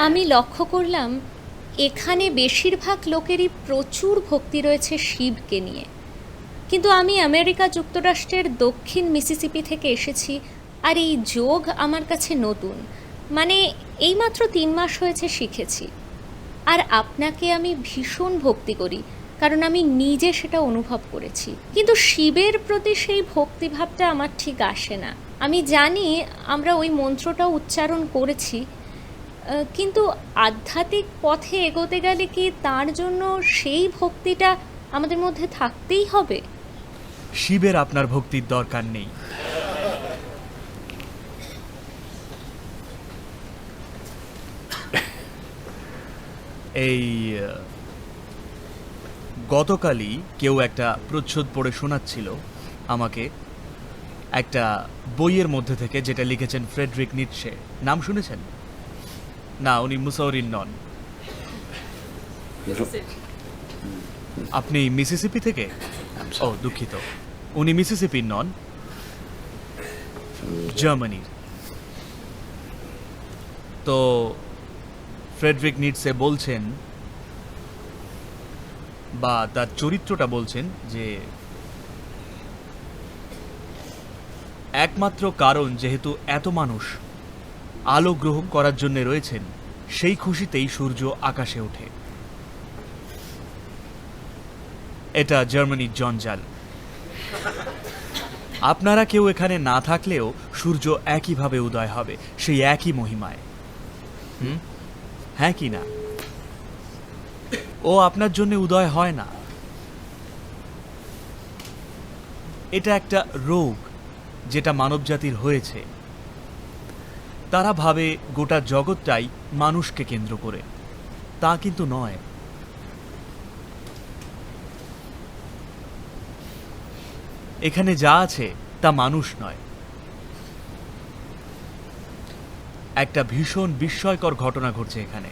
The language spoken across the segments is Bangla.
আমি লক্ষ্য করলাম এখানে বেশিরভাগ লোকেরই প্রচুর ভক্তি রয়েছে শিবকে নিয়ে, কিন্তু আমি আমেরিকা যুক্তরাষ্ট্রের দক্ষিণ মিসিসিপি থেকে এসেছি, আর এই যোগ আমার কাছে নতুন, মানে এইমাত্র 3 মাস হয়েছে শিখেছি। আর আপনাকে আমি ভীষণ ভক্তি করি, কারণ আমি নিজে সেটা অনুভব করেছি, কিন্তু শিবের প্রতি সেই ভক্তিভাবটা আমার ঠিক আসে না। আমি জানি আমরা ওই মন্ত্রটাও উচ্চারণ করেছি, কিন্তু আধ্যাত্মিক পথে এগোতে গেলে কি তার জন্য সেই ভক্তিটা আমাদের মধ্যে থাকতেই হবে? শিবের আপনার ভক্তির দরকার নেই। এই গতকালই কেউ একটা প্রচ্ছদ পড়ে শোনাচ্ছিল আমাকে একটা বইয়ের মধ্যে থেকে, যেটা লিখেছেন ফ্রেডরিক নিটশে। নাম শুনেছেন? না, উনি মুসৌরিন নন। আপনি মিসিসিপি থেকে? ও দুঃখিত, উনি মিসিসিপির নন, জার্মানির। তো ফ্রেডরিক নিটশে বলছেন, বা তার চরিত্রটা বলছেন, যে একমাত্র কারণ যেহেতু এত মানুষ আলো গ্রহণ করার জন্য রয়েছেন, সেই খুশিতেই সূর্য আকাশে ওঠে। এটা জার্মানির জঞ্জাল। আপনারা কেউ এখানে না থাকলেও সূর্য একইভাবে উদয় হবে, সেই একই মহিমায়। হ্যাঁ কি না? ও আপনার জন্য উদয় হয় না। এটা একটা রোগ যেটা মানবজাতির হয়েছে। তারা ভাবে গোটা জগৎটাই মানুষকে কেন্দ্র করে, তা কিন্তু নয়। এখানে যা আছে তা মানুষ নয়। একটা ভীষণ বিস্ময়কর ঘটনা ঘটছে এখানে,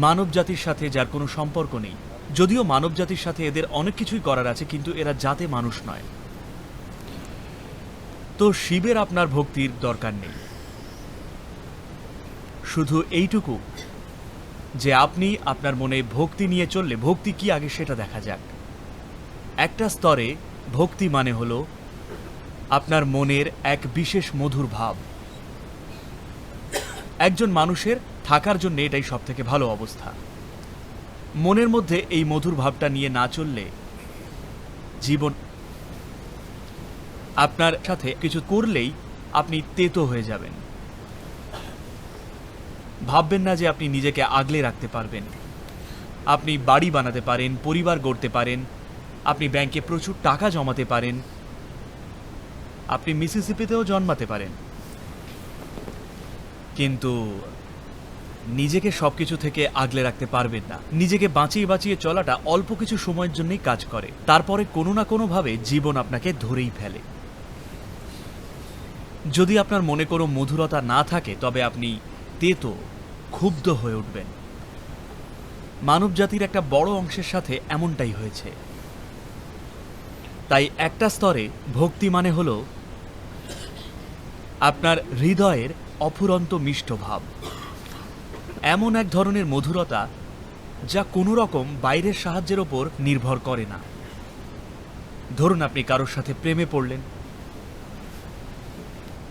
মানবজাতির সাথে যার কোনো সম্পর্ক নেই। যদিও মানবজাতির সাথে এদের অনেক কিছুই করার আছে, কিন্তু এরা জাতে মানুষ নয়। তো শিবের আপনার ভক্তির দরকার নেই, শুধু এইটুকু যে আপনি আপনার মনে ভক্তি নিয়ে চললে, ভক্তি কি আগে সেটা দেখা যাক। একটা স্তরে ভক্তি মানে হলো আপনার মনের এক বিশেষ মধুর ভাব। একজন মানুষের থাকার জন্য এটাই সব থেকে ভালো অবস্থা। মনের মধ্যে এই মধুর ভাবটা নিয়ে না চললে জীবন আপনার সাথে কিছু করলেই আপনি তেতো হয়ে যাবেন। ভাববেন না যে আপনি নিজেকে আগলে রাখতে পারবেন। আপনি বাড়ি বানাতে পারেন, পরিবার গড়তে পারেন, আপনি ব্যাংকে প্রচুর টাকা জমাতে পারেন, আপনি মিসিসিপিতেও জন্মাতে পারেন, কিন্তু নিজেকে সবকিছু থেকে আগলে রাখতে পারবেন না। নিজেকে বাঁচিয়ে বাঁচিয়ে চলাটা অল্প কিছু সময়ের জন্যই কাজ করে, তারপরে কোনো না কোনোভাবে জীবন আপনাকে ধরেই ফেলে। যদি আপনার মনে কোনো মধুরতা না থাকে, তবে আপনি তেতো, ক্ষুব্ধ হয়ে উঠবেন। মানবজাতির একটা বড় অংশের সাথে এমনটাই হয়েছে। তাই একটা স্তরে ভক্তি মানে হলো আপনার হৃদয়ের অফুরন্ত মিষ্ট ভাব, এমন এক ধরনের মধুরতা যা কোনো রকম বাইরের সাহায্যের ওপর নির্ভর করে না। ধরুন আপনি কারোর সাথে প্রেমে পড়লেন।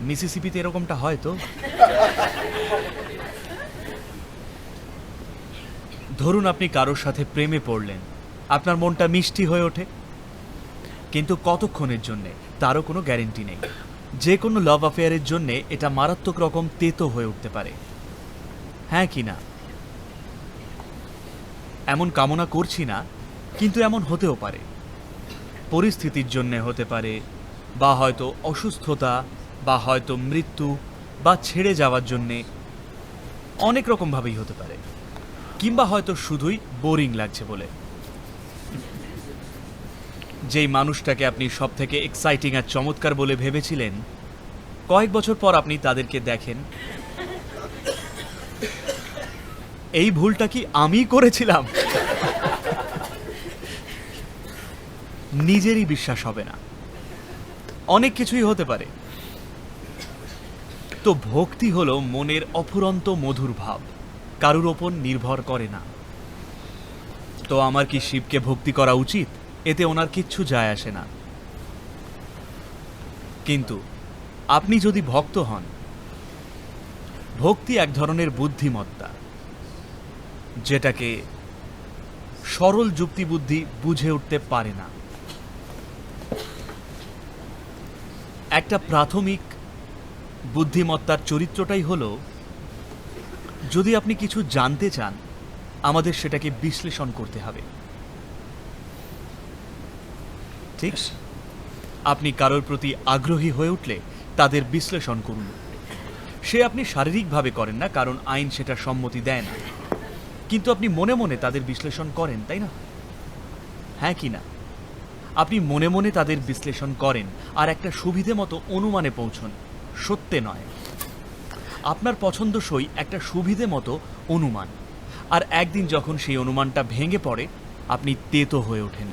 মিসিসিপিতে এরকমটা হয় তো? ধরুন আপনি কারোর সাথে প্রেমে পড়লেন, আপনার মনটা মিষ্টি হয়ে ওঠে, কিন্তু কতক্ষণের জন্যে তারও কোনো গ্যারেন্টি নেই। যে কোনো লাভ অ্যাফেয়ারের জন্যে এটা মারাত্মক রকম তেতো হয়ে উঠতে পারে। হ্যাঁ কি না? এমন কামনা করছি না, কিন্তু এমন হতেও পারে। পরিস্থিতির জন্যে হতে পারে, বা হয়তো অসুস্থতা, বা হয়তো মৃত্যু, বা ছেড়ে যাওয়ার জন্যে, অনেক রকমভাবেই হতে পারে। কিংবা হয়তো শুধুই বোরিং লাগছে বলে। যেই মানুষটাকে আপনি সব থেকে এক্সাইটিং আর চমৎকার বলে ভেবেছিলেন, কয়েক বছর পর আপনি তাদেরকে দেখেন, এই ভুলটা কি আমি করেছিলাম? নিজেরই বিশ্বাস হবে না। অনেক কিছুই হতে পারে। তো ভক্তি হলো মনের অফুরন্ত মধুর ভাব, কারুর ওপর নির্ভর করে না। তো আমার কি শিবকে ভক্তি করা উচিত? এতে ওনার কিচ্ছু যায় আসে না। কিন্তু আপনি যদি ভক্ত হন, ভক্তি এক ধরনের বুদ্ধিমত্তা, যেটাকে সরল যুক্তিবুদ্ধি বুঝে উঠতে পারে না। একটা প্রাথমিক বুদ্ধিমত্তার চরিত্রটাই হলো, যদি আপনি কিছু জানতে চান, আমাদের সেটাকে বিশ্লেষণ করতে হবে। ঠিক? আপনি কারোর প্রতি আগ্রহী হয়ে উঠলে তাদের বিশ্লেষণ করুন। সে আপনি শারীরিকভাবে করেন না, কারণ আইন সেটা সম্মতি দেয় না, কিন্তু আপনি মনে মনে তাদের বিশ্লেষণ করেন, তাই না? হ্যাঁ কি না? আপনি মনে মনে তাদের বিশ্লেষণ করেন আর একটা সুবিধে মতো অনুমানে পৌঁছন, সত্যে নয়। আপনার পছন্দসই একটা সুবিধে মতো অনুমান, আর একদিন যখন সেই অনুমানটা ভেঙে পড়ে, আপনি তেতো হয়ে ওঠেন।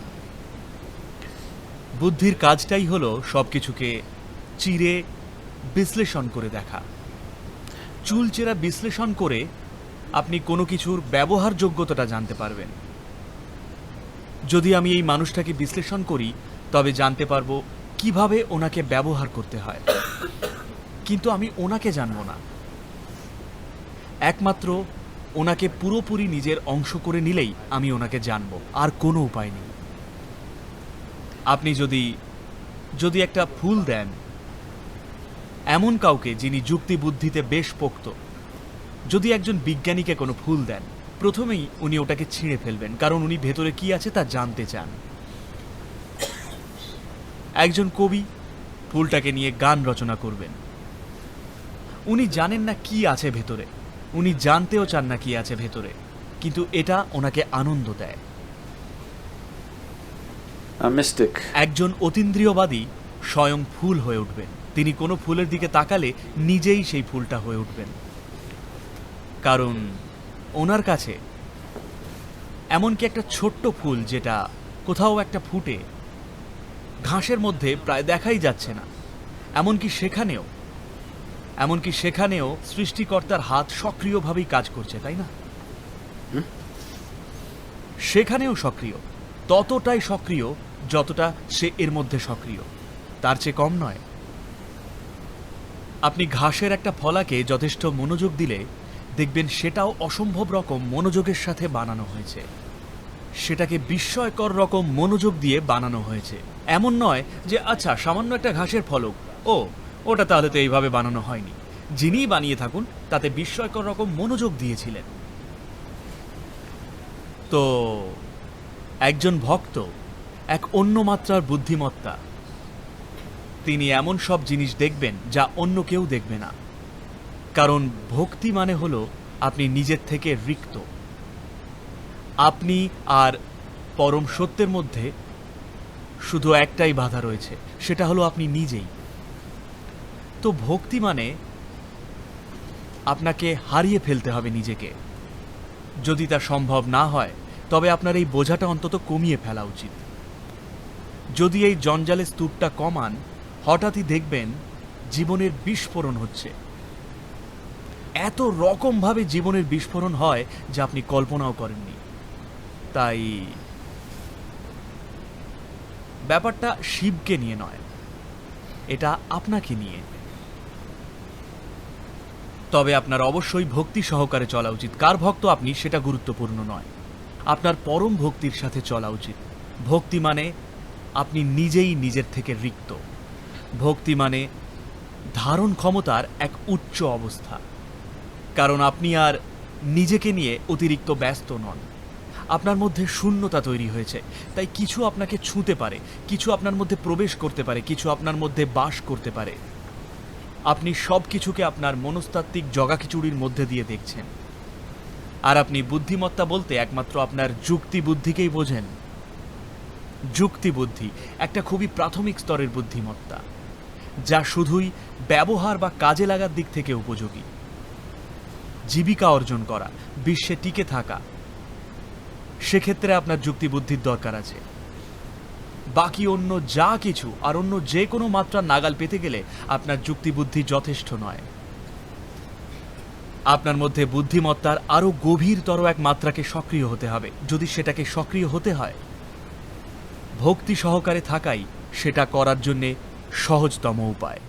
বুদ্ধির কাজটাই হলো সবকিছুকে চিরে বিশ্লেষণ করে দেখা। চুলচেরা বিশ্লেষণ করে আপনি কোনো কিছুর ব্যবহারযোগ্যতাটা জানতে পারবেন। যদি আমি এই মানুষটাকে বিশ্লেষণ করি, তবে জানতে পারবো কিভাবে ওনাকে ব্যবহার করতে হয়, কিন্তু আমি ওনাকে জানবো না। একমাত্র ওনাকে পুরোপুরি নিজের অংশ করে নিলেই আমি ওনাকে জানবো, আর কোনো উপায় নেই। আপনি যদি একটা ফুল দেন এমন কাউকে যিনি যুক্তি বুদ্ধিতে বেশ পোক্ত, যদি একজন বিজ্ঞানীকে কোনো ফুল দেন, প্রথমেই উনি ওটাকে ছিঁড়ে ফেলবেন, কারণ উনি ভেতরে কি আছে তা জানতে চান। একজন কবি ফুলটাকে নিয়ে গান রচনা করবেন, উনি জানেন না কি আছে ভেতরে, উনি জানতেও চান না কি আছে ভেতরে, কিন্তু এটা ওনাকে আনন্দ দেয়। একজন অতীন্দ্রিয়বাদী স্বয়ং ফুল হয়ে উঠবেন। তিনি কোনো ফুলের দিকে তাকালে নিজেই সেই ফুলটা হয়ে উঠবেন, কারণ ওনার কাছে এমনকি একটা ছোট্ট ফুল যেটা কোথাও একটা ফুটে ঘাসের মধ্যে প্রায় দেখাই যাচ্ছে না, এমনকি সেখানেও সৃষ্টিকর্তার হাত সক্রিয়ভাবেই কাজ করছে, তাই না? সেখানেও সক্রিয়, ততটাই সক্রিয় যতটা সে এর মধ্যে সক্রিয়, তার চেয়ে কম নয়। আপনি ঘাসের একটা ফলাকে যথেষ্ট মনোযোগ দিলে দেখবেন সেটাও অসম্ভব রকম মনোযোগের সাথে বানানো হয়েছে, সেটাকে বিস্ময়কর রকম মনোযোগ দিয়ে বানানো হয়েছে। এমন নয় যে আচ্ছা সামান্য একটা ঘাসের ফলক, ওটা তাহলে তো এইভাবে বানানো হয়নি। যিনিই বানিয়ে থাকুন তাতে বিস্ময়কর রকম মনোযোগ দিয়েছিলেন। তো একজন ভক্ত এক অন্য মাত্রার বুদ্ধিমত্তা, তিনি এমন সব জিনিস দেখবেন যা অন্য কেউ দেখবে না, কারণ ভক্তি মানে হলো আপনি নিজের থেকে রিক্ত। আপনি আর পরম সত্যের মধ্যে শুধু একটাই বাধা রয়েছে, সেটা হলো আপনি নিজেই। তো ভক্তি মানে আপনাকে হারিয়ে ফেলতে হবে নিজেকে। যদি তা সম্ভব না হয়, তবে আপনার এই বোঝাটা অন্তত কমিয়ে ফেলা উচিত। যদি এই জঞ্জালের স্তূপটা কমান, হঠাৎই দেখবেন জীবনের বিস্ফোরণ হচ্ছে। এত রকমভাবে জীবনের বিস্ফোরণ হয় যা আপনি কল্পনাও করেননি। তাই ব্যাপারটা শিবকে নিয়ে নয়, এটা আপনাকে নিয়ে। তবে আপনার অবশ্যই ভক্তি সহকারে চলা উচিত। কার ভক্ত আপনি সেটা গুরুত্বপূর্ণ নয়, আপনার পরম ভক্তির সাথে চলা উচিত। ভক্তি মানে আপনি নিজেই নিজের থেকে রিক্ত। ভক্তি মানে ধারণ ক্ষমতার এক উচ্চ অবস্থা, কারণ আপনি আর নিজেকে নিয়ে অতিরিক্ত ব্যস্ত নন। আপনার মধ্যে শূন্যতা তৈরি হয়েছে, তাই কিছু আপনাকে ছুঁতে পারে, কিছু আপনার মধ্যে প্রবেশ করতে পারে, কিছু আপনার মধ্যে বাস করতে পারে। আপনি সব কিছুকে আপনার মনস্তাত্ত্বিক জগাখিচুড়ির মধ্যে দিয়ে দেখছেন, আর আপনি বুদ্ধিমত্তা বলতে একমাত্র আপনার যুক্তি বুদ্ধিকেই বোঝেন। যুক্তি বুদ্ধি একটা খুবই প্রাথমিক স্তরের বুদ্ধিমত্তা, যা শুধুই ব্যবহার বা কাজে লাগার দিক থেকে উপযোগী। জীবিকা অর্জন করা, বিশ্বে টিকে থাকা, সেক্ষেত্রে আপনার যুক্তি বুদ্ধির দরকার আছে। বাকি অন্য যা কিছু আর অন্য যে কোনো মাত্রা নাগাল পেতে গেলে আপনার যুক্তি বুদ্ধি যথেষ্ট নয়। আপনার মধ্যে বুদ্ধিমত্তার আরও গভীরতর এক মাত্রাকে সক্রিয় হতে হবে। যদি সেটাকে সক্রিয় হতে হয়, ভক্তি সহকারে থাকাই সেটা করার জন্যে সহজতম উপায়।